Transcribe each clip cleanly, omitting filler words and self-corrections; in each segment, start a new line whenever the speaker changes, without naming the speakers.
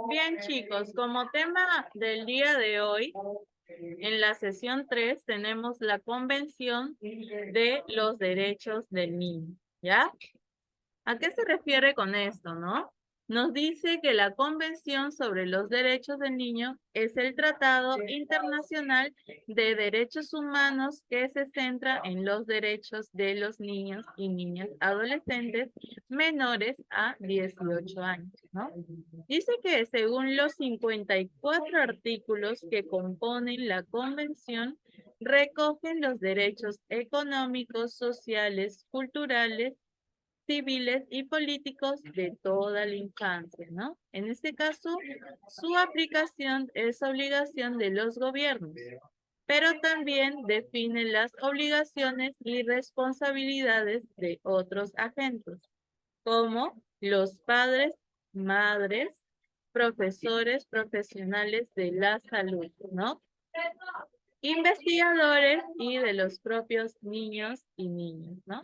Bien, chicos, como tema del día de hoy, en la sesión 3 tenemos la Convención de los Derechos del Niño, ¿ya? ¿A qué se refiere con esto, no? Nos dice que la Convención sobre los Derechos del Niño es el tratado internacional de derechos humanos que se centra en los derechos de los niños y niñas adolescentes menores a 18 años, ¿no? Dice que según los 54 artículos que componen la Convención, recogen los derechos económicos, sociales, culturales, civiles y políticos de toda la infancia, ¿no? En este caso, su aplicación es obligación de los gobiernos, pero también define las obligaciones y responsabilidades de otros agentes, como los padres, madres, profesores, profesionales de la salud, ¿no? Investigadores y de los propios niños y niñas, ¿no?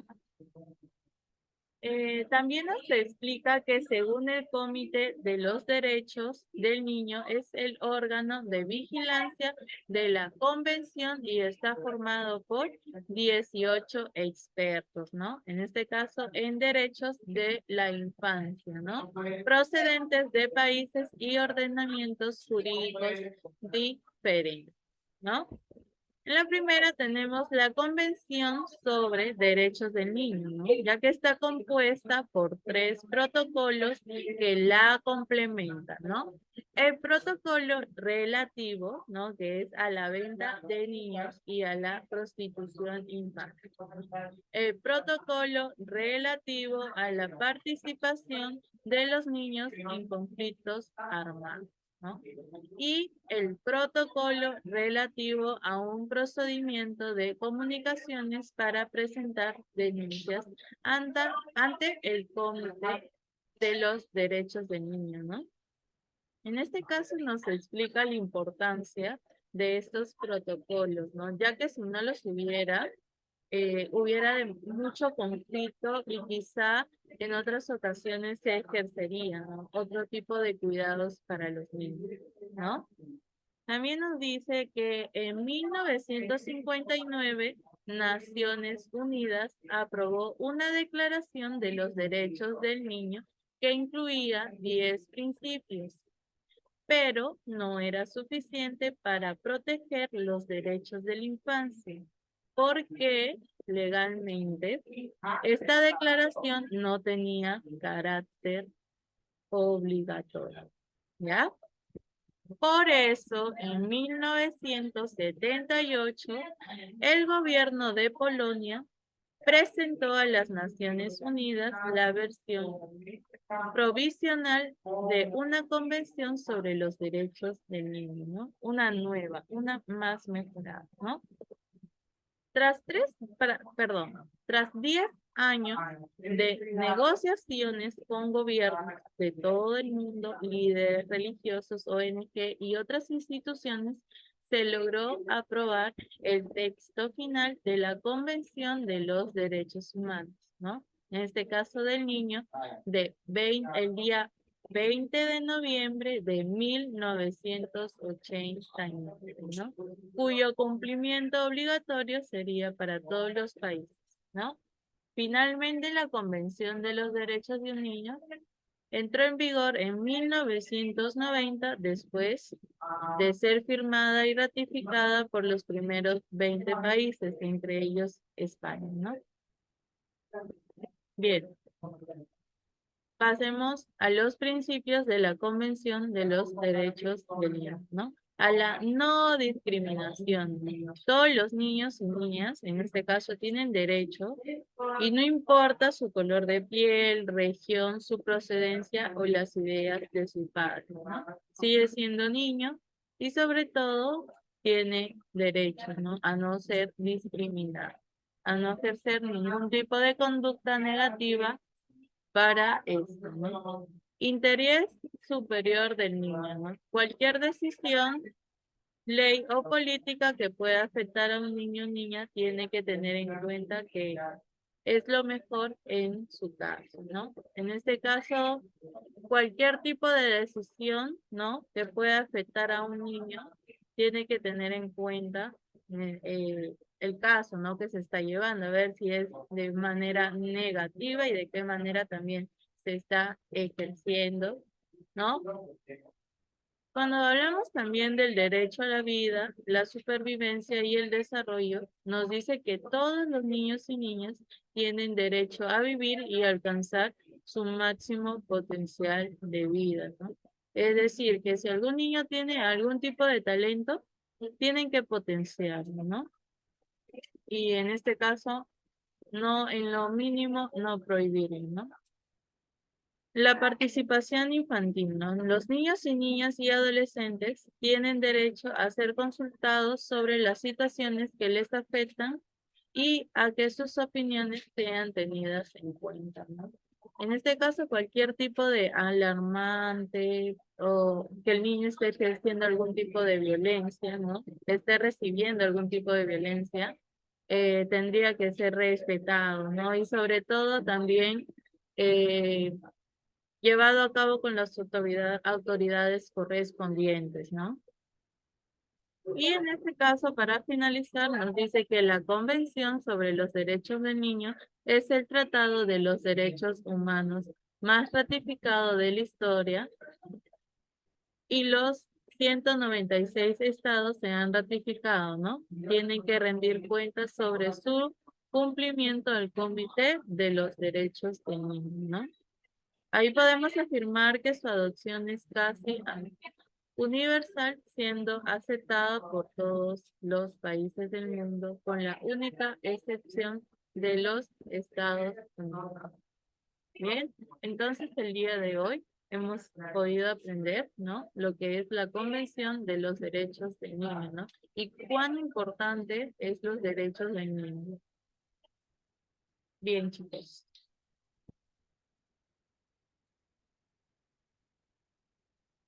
También nos explica que según el Comité de los Derechos del Niño es el órgano de vigilancia de la Convención y está formado por 18 expertos, ¿no? En este caso, en derechos de la infancia, ¿no? Procedentes de países y ordenamientos jurídicos diferentes, ¿no? En la primera tenemos la Convención sobre Derechos del Niño, ¿no? Ya que está compuesta por 3 protocolos que la complementan, ¿no? El protocolo relativo, ¿no? Que es a la venta de niños y a la prostitución infantil. El protocolo relativo a la participación de los niños en conflictos armados, ¿no? Y el protocolo relativo a un procedimiento de comunicaciones para presentar denuncias ante el Comité de los Derechos del Niño, ¿no? En este caso nos explica la importancia de estos protocolos, ¿no? Ya que si no los hubiera, hubiera mucho conflicto y quizá en otras ocasiones se ejercería, ¿no? Otro tipo de cuidados para los niños, ¿no? También nos dice que en 1959 Naciones Unidas aprobó una declaración de los derechos del niño que incluía 10 principios, pero no era suficiente para proteger los derechos de la infancia, porque legalmente esta declaración no tenía carácter obligatorio, ¿ya? Por eso, en 1978, el gobierno de Polonia presentó a las Naciones Unidas la versión provisional de una convención sobre los derechos del niño, ¿no? Una nueva, una más mejorada, ¿no? Tras 10 años de negociaciones con gobiernos de todo el mundo, líderes religiosos, ONG y otras instituciones, se logró aprobar el texto final de la Convención de los Derechos Humanos, ¿no? En este caso del niño, el día 20 de noviembre de 1989, ¿no? Cuyo cumplimiento obligatorio sería para todos los países, ¿no? Finalmente, la Convención de los Derechos de un Niño entró en vigor en 1990 después de ser firmada y ratificada por los primeros 20 países, entre ellos España, ¿no? Bien, pasemos a los principios de la Convención de los Derechos del Niño, ¿no? A la no discriminación. Todos los niños y niñas, en este caso, tienen derecho y no importa su color de piel, región, su procedencia o las ideas de su padre, ¿no? Sigue siendo niño y sobre todo tiene derecho, ¿no? A no ser discriminado, a no ejercer ningún tipo de conducta negativa para esto, ¿no? Interés superior del niño, ¿no? Cualquier decisión, ley o política que pueda afectar a un niño o niña tiene que tener en cuenta que es lo mejor en su caso, ¿no? En este caso, cualquier tipo de decisión, ¿no? Que pueda afectar a un niño, tiene que tener en cuenta el caso, ¿no? Que se está llevando, a ver si es de manera negativa y de qué manera también se está ejerciendo, ¿no? Cuando hablamos también del derecho a la vida, la supervivencia y el desarrollo, nos dice que todos los niños y niñas tienen derecho a vivir y alcanzar su máximo potencial de vida, ¿no? Es decir, que si algún niño tiene algún tipo de talento, tienen que potenciarlo, ¿no? Y en este caso, no en lo mínimo, no prohibirlo, ¿no? La participación infantil, ¿no? Los niños y niñas y adolescentes tienen derecho a ser consultados sobre las situaciones que les afectan y a que sus opiniones sean tenidas en cuenta, ¿no? En este caso, cualquier tipo de alarmante o que el niño esté ejerciendo algún tipo de violencia, ¿no? Esté recibiendo algún tipo de violencia, tendría que ser respetado, ¿no? Y sobre todo también llevado a cabo con las autoridades correspondientes, ¿no? Y en este caso, para finalizar, nos dice que la Convención sobre los Derechos del Niño es el tratado de los derechos humanos más ratificado de la historia y los 196 estados se han ratificado, ¿no? Tienen que rendir cuentas sobre su cumplimiento al Comité de los Derechos del Niño, ¿no? Ahí podemos afirmar que su adopción es casi universal, siendo aceptada por todos los países del mundo, con la única excepción de los Estados Unidos. Bien, entonces el día de hoy hemos podido aprender, ¿no? Lo que es la Convención de los Derechos del Niño, ¿no? Y cuán importante es los derechos del niño. Bien, chicos.